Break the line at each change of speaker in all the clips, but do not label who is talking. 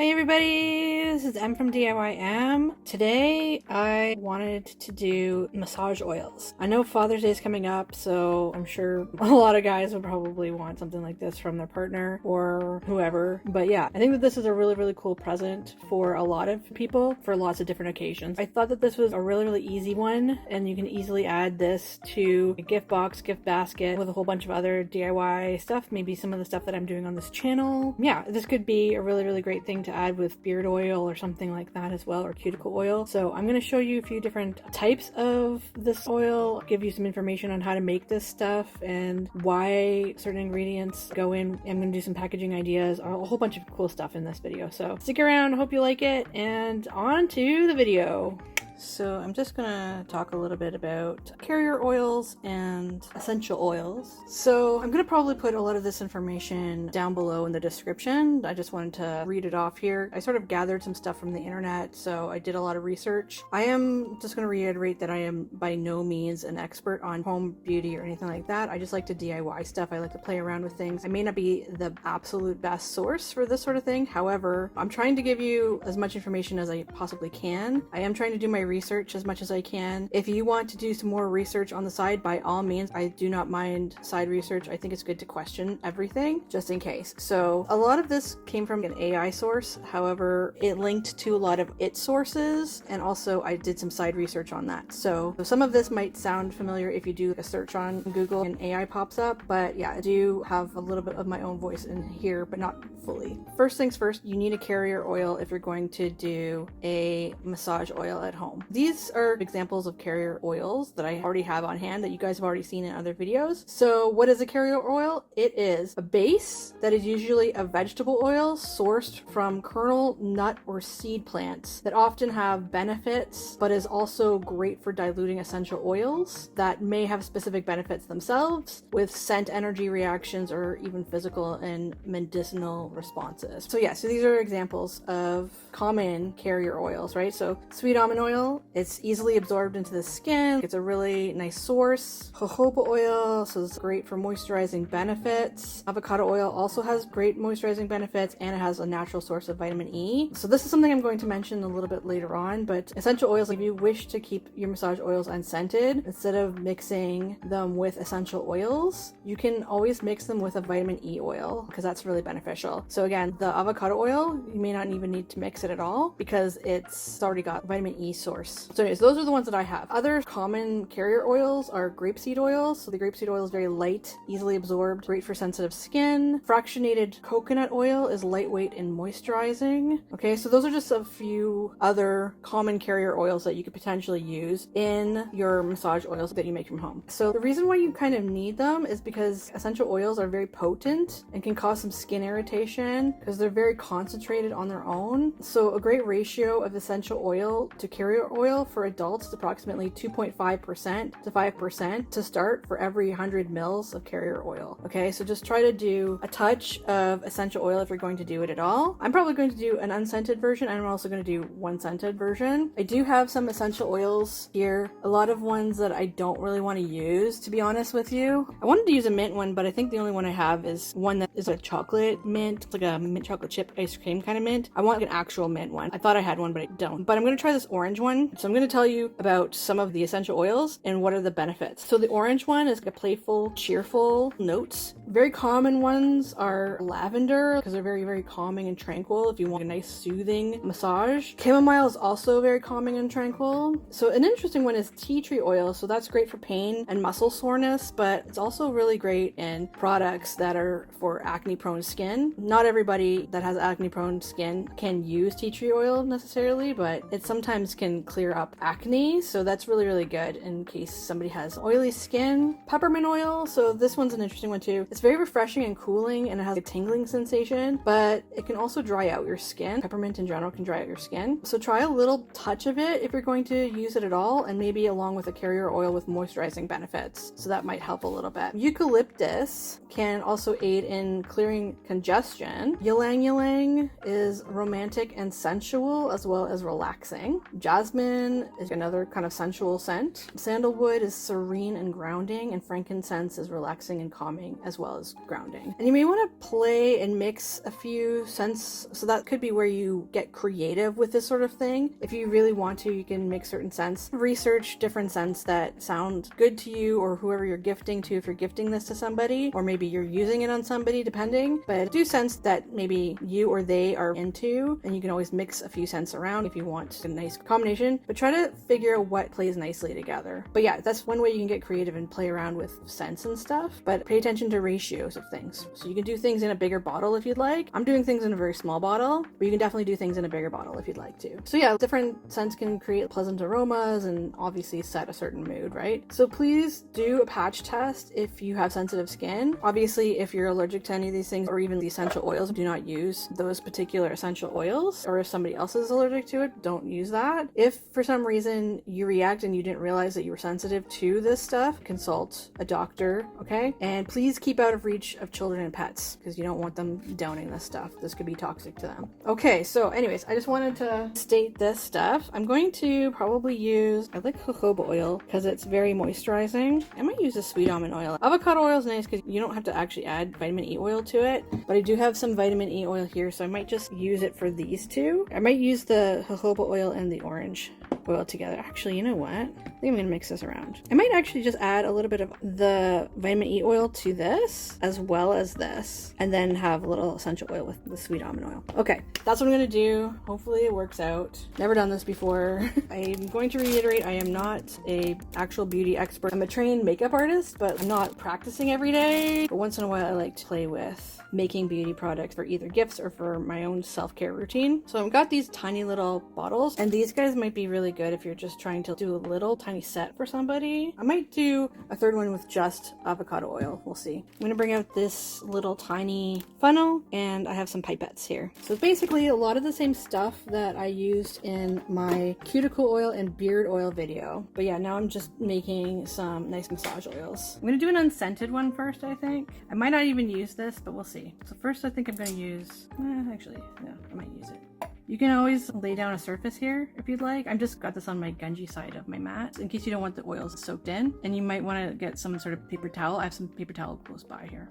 Hi everybody, this is M from DIYM. Today I wanted to do massage oils. I know Father's Day is coming up, so I'm sure a lot of guys would probably want something like this from their partner or whoever. But yeah, I think that this is a really cool present for a lot of people for lots of different occasions. I thought that this was a really easy one, and you can easily add this to a gift box, gift basket with a whole bunch of other DIY stuff, maybe some of the stuff that I'm doing on this channel. Yeah, this could be a really great thing to add with beard oil or something like that as well, or cuticle oil. So I'm going to show you a few different types of this oil, give you some information on how to make this stuff and why certain ingredients go in. I'm going to do some packaging ideas, a whole bunch of cool stuff in this video. So stick around, hope you like it, and on to the video. So I'm just gonna talk a little bit about carrier oils and essential oils. So I'm gonna probably put a lot of this information down below in the description. I just wanted to read it off here. I sort of gathered some stuff from the internet, so I did a lot of research. I am just gonna reiterate that I am by no means an expert on home beauty or anything like that. I just like to DIY stuff. I like to play around with things. I may not be the absolute best source for this sort of thing. However, I'm trying to give you as much information as I possibly can. I am trying to do my research as much as I can. If you want to do some more research on the side, by all means, I do not mind side research. I think it's good to question everything just in case. So a lot of this came from an AI source. However, it linked to a lot of its sources, and also I did some side research on that. So some of this might sound familiar if you do a search on Google and AI pops up, but yeah, I do have a little bit of my own voice in here, but not fully. First things first, you need a carrier oil if you're going to do a massage oil at home. These are examples of carrier oils that I already have on hand that you guys have already seen in other videos. So what is a carrier oil? It is a base that is usually a vegetable oil sourced from kernel, nut, or seed plants that often have benefits, but is also great for diluting essential oils that may have specific benefits themselves with scent energy reactions or even physical and medicinal responses. So yeah, so these are examples of common carrier oils, right? So sweet almond oil, it's easily absorbed into the skin. It's a really nice source. Jojoba oil, so it's great for moisturizing benefits. Avocado oil also has great moisturizing benefits, and it has a natural source of vitamin E. So this is something I'm going to mention a little bit later on, but essential oils, if you wish to keep your massage oils unscented, instead of mixing them with essential oils, you can always mix them with a vitamin E oil, because that's really beneficial. So again, the avocado oil, you may not even need to mix it at all because it's already got vitamin E source. So anyways, those are the ones that I have. Other common carrier oils are grapeseed oils. So the grapeseed oil is very light, easily absorbed, great for sensitive skin. Fractionated coconut oil is lightweight and moisturizing. Okay, so those are just a few other common carrier oils that you could potentially use in your massage oils that you make from home. So the reason why you kind of need them is because essential oils are very potent and can cause some skin irritation because they're very concentrated on their own. So a great ratio of essential oil to carrier oil for adults is approximately 2.5% to 5% to start for every 100 mils of carrier oil. Okay, so just try to do a touch of essential oil if you're going to do it at all. I'm probably going to do an unscented version, and I'm also going to do one scented version. I do have some essential oils here, a lot of ones that I don't really want to use, to be honest with you. I wanted to use a mint one, but I think the only one I have is one that is a chocolate mint. It's like a mint chocolate chip ice cream kind of mint. I want an actual mint one. I thought I had one, but I don't. But I'm going to try this orange one. So I'm going to tell you about some of the essential oils and what are the benefits. So the orange one is a playful, cheerful notes. Very common ones are lavender, because they're very calming and tranquil if you want a nice soothing massage. Chamomile is also very calming and tranquil. So an interesting one is tea tree oil. So that's great for pain and muscle soreness, but it's also really great in products that are for acne prone skin. Not everybody that has acne prone skin can use tea tree oil necessarily, but it sometimes can clear up acne, so that's really good in case somebody has oily skin. Peppermint oil, so this one's an interesting one too. It's very refreshing and cooling, and it has a tingling sensation, but it can also dry out your skin. Peppermint in general can dry out your skin, so try a little touch of it if you're going to use it at all, and maybe along with a carrier oil with moisturizing benefits, so that might help a little bit. Eucalyptus can also aid in clearing congestion. Ylang ylang is romantic and sensual as well as relaxing. Jasmine Jasmine is another kind of sensual scent. Sandalwood is serene and grounding, and frankincense is relaxing and calming as well as grounding. And you may want to play and mix a few scents, so that could be where you get creative with this sort of thing. If you really want to, you can mix certain scents. Research different scents that sound good to you or whoever you're gifting to, if you're gifting this to somebody, or maybe you're using it on somebody, depending. But do scents that maybe you or they are into, and you can always mix a few scents around if you want a nice combination, but try to figure out what plays nicely together. But yeah, that's one way you can get creative and play around with scents and stuff, but pay attention to ratios of things. So you can do things in a bigger bottle if you'd like. I'm doing things in a very small bottle, but you can definitely do things in a bigger bottle if you'd like to. So yeah, different scents can create pleasant aromas and obviously set a certain mood, right? So please do a patch test if you have sensitive skin. Obviously, if you're allergic to any of these things, or even the essential oils, do not use those particular essential oils. Or if somebody else is allergic to it, don't use that. If for some reason you react and you didn't realize that you were sensitive to this stuff, consult a doctor, okay? And please keep out of reach of children and pets, because you don't want them downing this stuff. This could be toxic to them. Okay, so anyways, I just wanted to state this stuff. I'm going to probably use, I like jojoba oil because it's very moisturizing. I might use a sweet almond oil. Avocado oil is nice because you don't have to actually add vitamin E oil to it, but I do have some vitamin E oil here, so I might just use it for these two. I might use the jojoba oil and the orange oil together. Actually, you know what? I think I'm gonna mix this around. I might actually just add a little bit of the vitamin E oil to this as well as this, and then have a little essential oil with the sweet almond oil. Okay, that's what I'm gonna do. Hopefully it works out. Never done this before. I'm going to reiterate, I am not a actual beauty expert. I'm a trained makeup artist, but I'm not practicing every day. But once in a while I like to play with making beauty products for either gifts or for my own self-care routine. So I've got these tiny little bottles, and these guys might be really good if you're just trying to do a little tiny set for somebody. I might do a third one with just avocado oil. We'll see. I'm gonna bring out this little tiny funnel, and I have some pipettes here. So it's basically a lot of the same stuff that I used in my cuticle oil and beard oil video. But yeah, now I'm just making some nice massage oils. I'm gonna do an unscented one first, I think. I might not even use this, but we'll see. So first I think I'm gonna use, actually, no, I might use it. You can always lay down a surface here if you'd like. I've just got this on my gungy side of my mat in case you don't want the oils soaked in, and you might want to get some sort of paper towel. I have some paper towel close by here.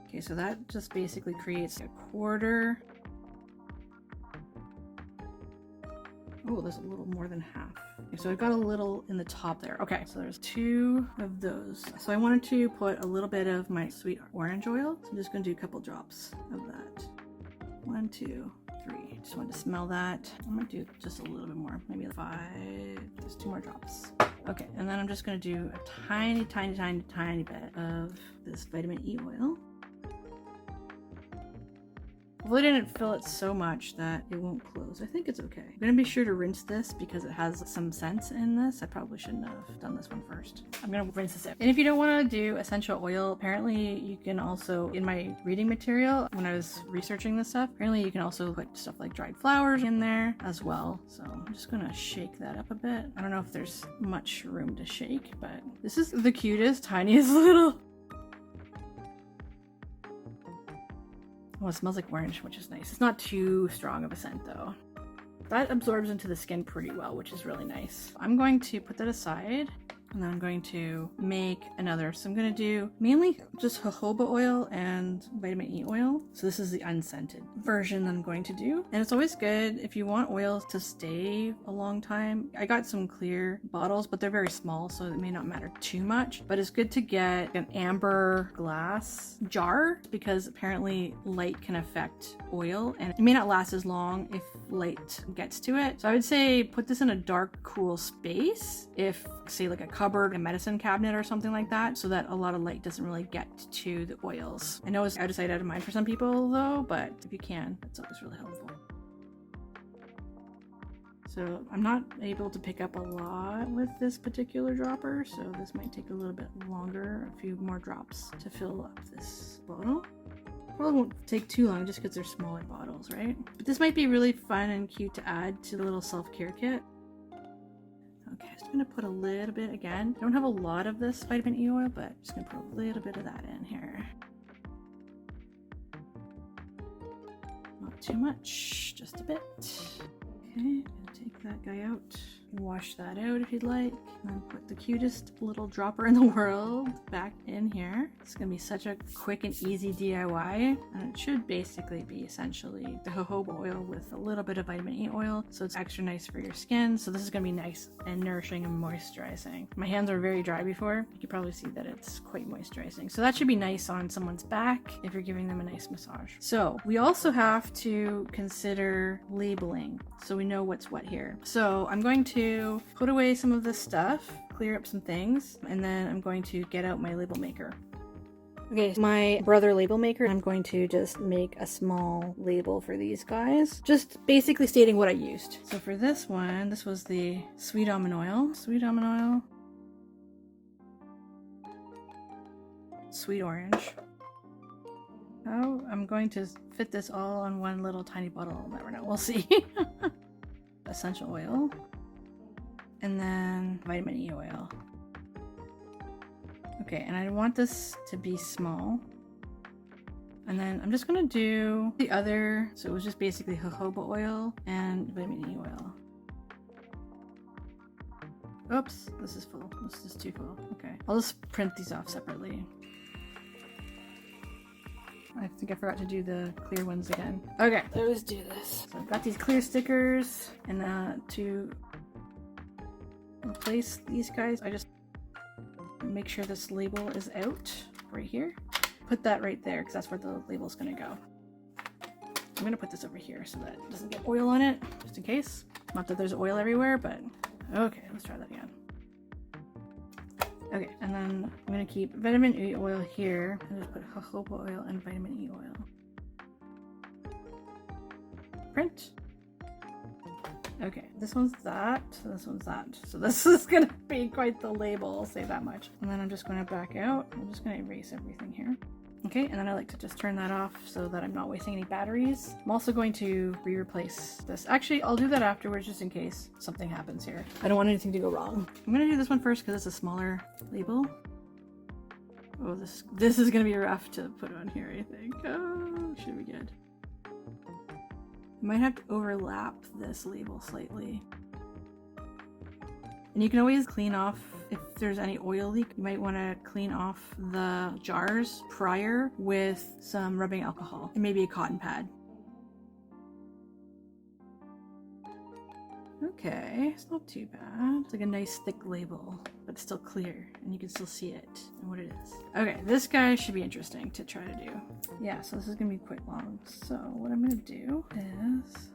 Okay, so that just basically creates a quarter. Oh, there's a little more than half. Okay, so I've got a little in the top there. Okay, so there's two of those. So I wanted to put a little bit of my sweet orange oil. So I'm just gonna do a couple drops of that. 1, 2, 3. Just wanted to smell that. I'm gonna do just a little bit more, maybe 5, just 2 more drops. Okay, and then I'm just gonna do a tiny, tiny, tiny, tiny bit of this vitamin E oil. Hopefully I didn't fill it so much that it won't close. I think it's okay. I'm gonna be sure to rinse this because it has some scents in this. I probably shouldn't have done this one first. I'm gonna rinse this out. And if you don't wanna do essential oil, apparently you can also, in my reading material, when I was researching this stuff, apparently you can also put stuff like dried flowers in there as well. So I'm just gonna shake that up a bit. I don't know if there's much room to shake, but this is the cutest, tiniest little... Oh, it smells like orange, which is nice. It's not too strong of a scent though. That absorbs into the skin pretty well, which is really nice. I'm going to put that aside, and then I'm going to make another. So I'm going to do mainly just jojoba oil and vitamin E oil. So this is the unscented version that I'm going to do. And it's always good if you want oils to stay a long time. I got some clear bottles, but they're very small, so it may not matter too much. But it's good to get an amber glass jar because apparently light can affect oil and it may not last as long if light gets to it. So I would say put this in a dark, cool space, if say like a cupboard, a medicine cabinet or something like that, so that a lot of light doesn't really get to the oils. I know it's out of sight, out of mind for some people though, but if you can, it's always really helpful. So I'm not able to pick up a lot with this particular dropper, so this might take a little bit longer, a few more drops to fill up this bottle. Probably won't take too long just because they're smaller bottles, right? But this might be really fun and cute to add to the little self-care kit. Okay, I'm just gonna put a little bit again. I don't have a lot of this vitamin E oil, but I'm just gonna put a little bit of that in here. Not too much, just a bit. Okay, gonna take that guy out. Wash that out if you'd like. And then put the cutest little dropper in the world back in here. It's gonna be such a quick and easy DIY. And it should basically be essentially the jojoba oil with a little bit of vitamin E oil. So it's extra nice for your skin. So this is gonna be nice and nourishing and moisturizing. My hands were very dry before. You can probably see that it's quite moisturizing. So that should be nice on someone's back if you're giving them a nice massage. So we also have to consider labeling so we know what's what here. So I'm going to put away some of this stuff, clear up some things, and then I'm going to get out my label maker. Okay, my Brother label maker, I'm going to just make a small label for these guys, just basically stating what I used. So for this one, this was the sweet almond oil, sweet orange. Oh, I'm going to fit this all on one little tiny bottle. I'll never know, we'll see. Essential oil. And then vitamin E oil. Okay, and I want this to be small. And then I'm just gonna do the other, so it was just basically jojoba oil and vitamin E oil. Oops, this is full. This is too full. Okay, I'll just print these off separately. I think I forgot to do the clear ones again. Okay, let's do this. So I've got these clear stickers, and to replace these guys, I just make sure this label is out right here. Put that right there because that's where the label is going to go. I'm going to put this over here so that it doesn't get oil on it, just in case. Not that there's oil everywhere, but okay, let's try that again. Okay, and then I'm going to keep vitamin E oil here and just put jojoba oil and vitamin E oil. Print. Okay, this one's that, this one's that. So this is gonna be quite the label, I'll say that much. And then I'm just gonna back out. I'm just gonna erase everything here. Okay, and then I like to just turn that off so that I'm not wasting any batteries. I'm also going to replace this. Actually, I'll do that afterwards just in case something happens here. I don't want anything to go wrong. I'm gonna do this one first because it's a smaller label. Oh, this is gonna be rough to put on here, I think. Oh, should be good. I might have to overlap this label slightly. And you can always clean off if there's any oil leak. You might want to clean off the jars prior with some rubbing alcohol and maybe a cotton pad. Okay, it's not too bad. It's like a nice thick label, but it's still clear and you can still see it and what it is. Okay, this guy should be interesting to try to do. Yeah, so this is gonna be quite long. So what I'm gonna do is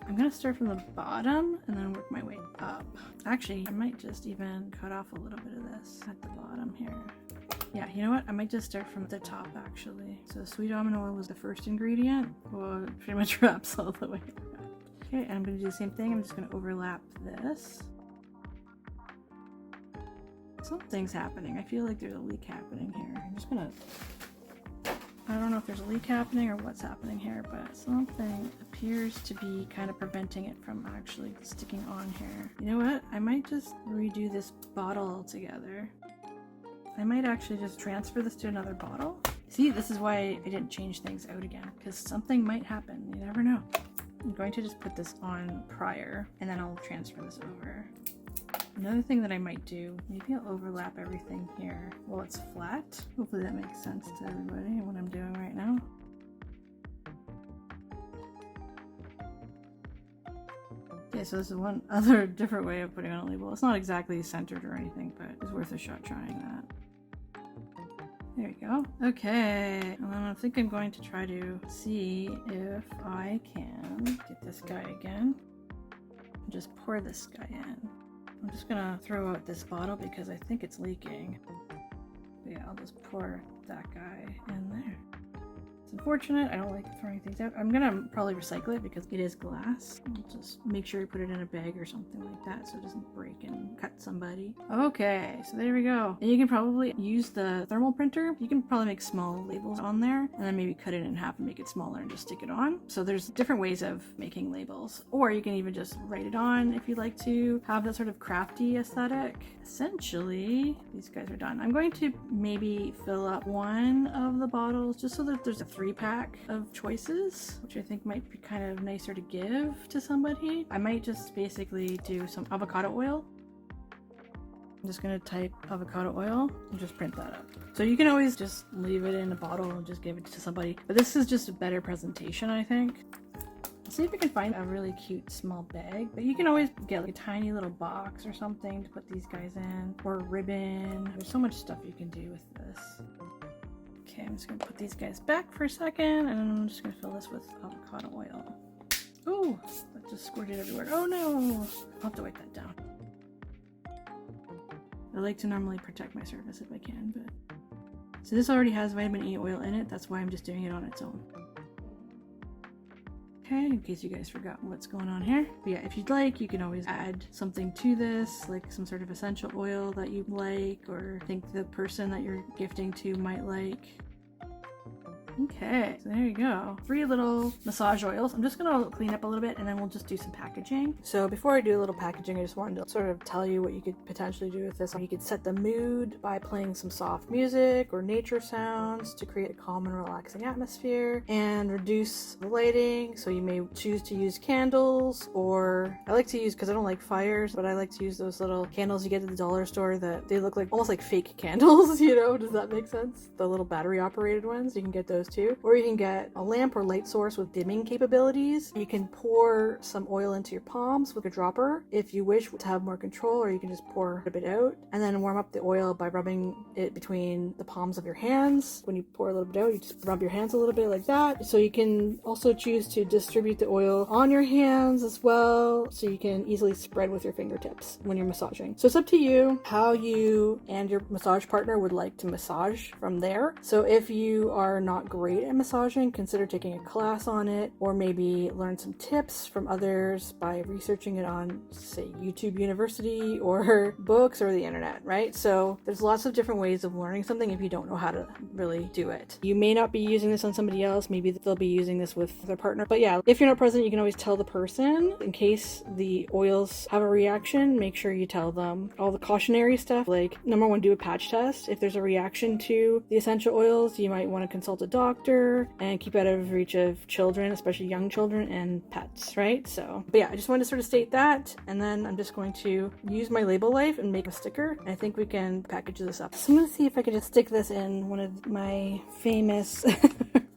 I'm gonna start from the bottom and then work my way up. Actually, I might just even cut off a little bit of this at the bottom here. Yeah, you know what? I might just start from the top actually. So sweet almond oil was the first ingredient. Well, it pretty much wraps all the way around. Okay, and I'm going to do the same thing. I'm just going to overlap this. Something's happening. I feel like there's a leak happening here. I'm just going to... I don't know if there's a leak happening or what's happening here, but something appears to be kind of preventing it from actually sticking on here. You know what? I might just redo this bottle altogether. I might actually just transfer this to another bottle. See, this is why I didn't change things out again, because something might happen. You never know. I'm going to just put this on prior and then I'll transfer this over. Another thing that I might do, maybe I'll overlap everything here while it's flat. Hopefully that makes sense to everybody and what I'm doing right now. Okay, so this is one other different way of putting on a label. It's not exactly centered or anything, but it's worth a shot trying that. There we go. Okay, and then I think I'm going to try to see if I can get this guy again and just pour this guy in. I'm just gonna throw out this bottle because I think it's leaking. But yeah, I'll just pour that guy in there. It's unfortunate. I don't like throwing things out. I'm gonna probably recycle it because it is glass. I'll just make sure you put it in a bag or something like that so it doesn't break and cut somebody. Okay, so there we go. And you can probably use the thermal printer. You can probably make small labels on there and then maybe cut it in half and make it smaller and just stick it on. So there's different ways of making labels. Or you can even just write it on if you'd like to have that sort of crafty aesthetic. Essentially, these guys are done. I'm going to maybe fill up one of the bottles just so that there's a 3-pack of choices, which I think might be kind of nicer to give to somebody. I might just basically do some avocado oil. I'm just gonna type avocado oil and just print that up. So you can always just leave it in a bottle and just give it to somebody. But this is just a better presentation, I think. I'll see if I can find a really cute small bag. But you can always get like a tiny little box or something to put these guys in. Or a ribbon. There's so much stuff you can do with this. Okay, I'm just gonna put these guys back for a second. And I'm just gonna fill this with avocado oil. Oh, that just squirted everywhere. Oh no! I'll have to wipe that down. I like to normally protect my surface if I can, but... So this already has vitamin E oil in it, that's why I'm just doing it on its own. Okay, in case you guys forgot what's going on here. But yeah, if you'd like, you can always add something to this, like some sort of essential oil that you like, or think the person that you're gifting to might like. Okay, so there you go. 3 little massage oils. I'm just gonna clean up a little bit and then we'll just do some packaging. So before I do a little packaging, I just wanted to sort of tell you what you could potentially do with this. You could set the mood by playing some soft music or nature sounds to create a calm and relaxing atmosphere and reduce the lighting. So you may choose to use candles, or I like to use, because I don't like fires, but I like to use those little candles you get at the dollar store that they look like almost like fake candles, you know? Does that make sense? The little battery operated ones, you can get those too. Or you can get a lamp or light source with dimming capabilities. You can pour some oil into your palms with a dropper if you wish to have more control, or you can just pour a bit out and then warm up the oil by rubbing it between the palms of your hands. When you pour a little bit out, you just rub your hands a little bit like that. So you can also choose to distribute the oil on your hands as well, so you can easily spread with your fingertips when you're massaging. So it's up to you how you and your massage partner would like to massage from there. So if you are not great at massaging, consider taking a class on it, or maybe learn some tips from others by researching it on, say, YouTube University or books or the internet, right? So there's lots of different ways of learning something if you don't know how to really do it. You may not be using this on somebody else, maybe they'll be using this with their partner, but yeah, if you're not present, you can always tell the person. In case the oils have a reaction, make sure you tell them all the cautionary stuff, like number 1, do a patch test. If there's a reaction to the essential oils, you might want to consult a doctor and keep out of reach of children, especially young children and pets, right? So, but yeah, I just wanted to sort of state that, and then I'm just going to use my label life and make a sticker. I think we can package this up. So I'm going to see if I can just stick this in one of my famous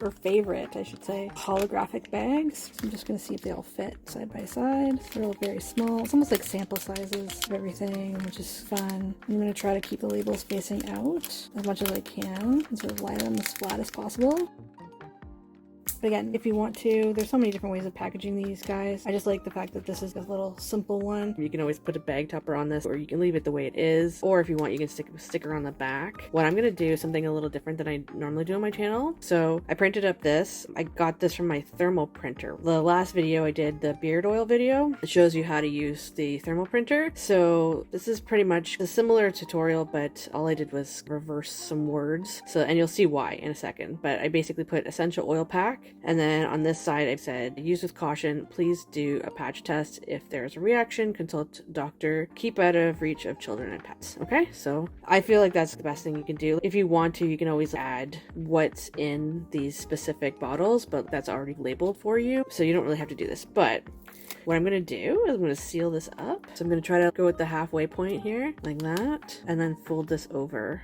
or favorite, I should say, holographic bags. So I'm just going to see if they all fit side by side. They're all very small. It's almost like sample sizes of everything, which is fun. I'm going to try to keep the label spacing out as much as I can and sort of lie them as flat as possible. But again, if you want to, there's so many different ways of packaging these guys. I just like the fact that this is a little simple one. You can always put a bag topper on this, or you can leave it the way it is. Or if you want, you can stick a sticker on the back. What I'm going to do is something a little different than I normally do on my channel. So I printed up this. I got this from my thermal printer. The last video I did, the beard oil video, it shows you how to use the thermal printer. So this is pretty much a similar tutorial, but all I did was reverse some words. So, and you'll see why in a second. But I basically put essential oil pack. And then on this side, I said, use with caution. Please do a patch test. If there's a reaction, consult doctor. Keep out of reach of children and pets. Okay, so I feel like that's the best thing you can do. If you want to, you can always add what's in these specific bottles, but that's already labeled for you. So you don't really have to do this. But what I'm going to do is I'm going to seal this up. So I'm going to try to go with the halfway point here, like that, and then fold this over.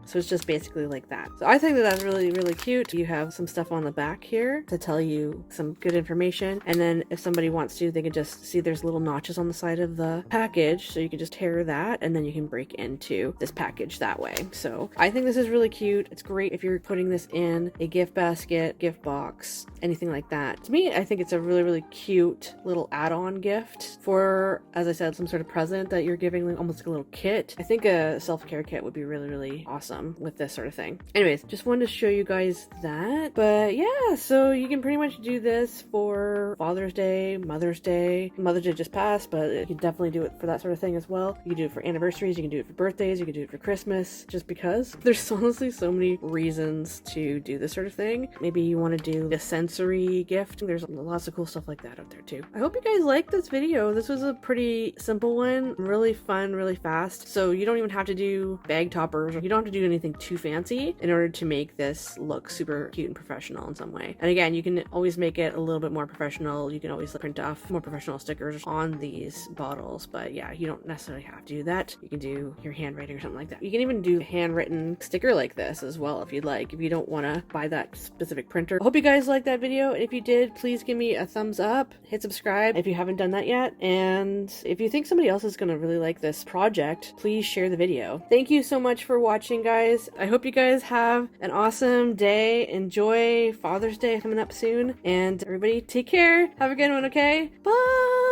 So it's just basically like that. So I think that that's really, really cute. You have some stuff on the back here to tell you some good information. And then if somebody wants to, they can just see there's little notches on the side of the package. So you can just tear that and then you can break into this package that way. So I think this is really cute. It's great if you're putting this in a gift basket, gift box, anything like that. To me, I think it's a really, really cute little add-on gift for, as I said, some sort of present that you're giving, like almost like a little kit. I think a self-care kit would be really, really awesome with this sort of thing. Anyways, just wanted to show you guys that. But yeah, so you can pretty much do this for Father's Day, Mother's Day. Mother's Day just passed, but you can definitely do it for that sort of thing as well. You can do it for anniversaries, you can do it for birthdays, you can do it for Christmas, just because. There's honestly so many reasons to do this sort of thing. Maybe you want to do a sensory gift. There's lots of cool stuff like that out there too. I hope you guys liked this video. This was a pretty simple one, really fun, really fast. So you don't even have to do bag toppers, or you don't have to do do anything too fancy in order to make this look super cute and professional in some way. And again, you can always make it a little bit more professional. You can always print off more professional stickers on these bottles, but yeah, you don't necessarily have to do that. You can do your handwriting or something like that. You can even do a handwritten sticker like this as well if you'd like, if you don't want to buy that specific printer. I hope you guys liked that video, and if you did, please give me a thumbs up, hit subscribe if you haven't done that yet, and if you think somebody else is going to really like this project, please share the video. Thank you so much for watching, guys. I hope you guys have an awesome day. Enjoy Father's Day coming up soon, and everybody take care. Have a good one, okay? Bye!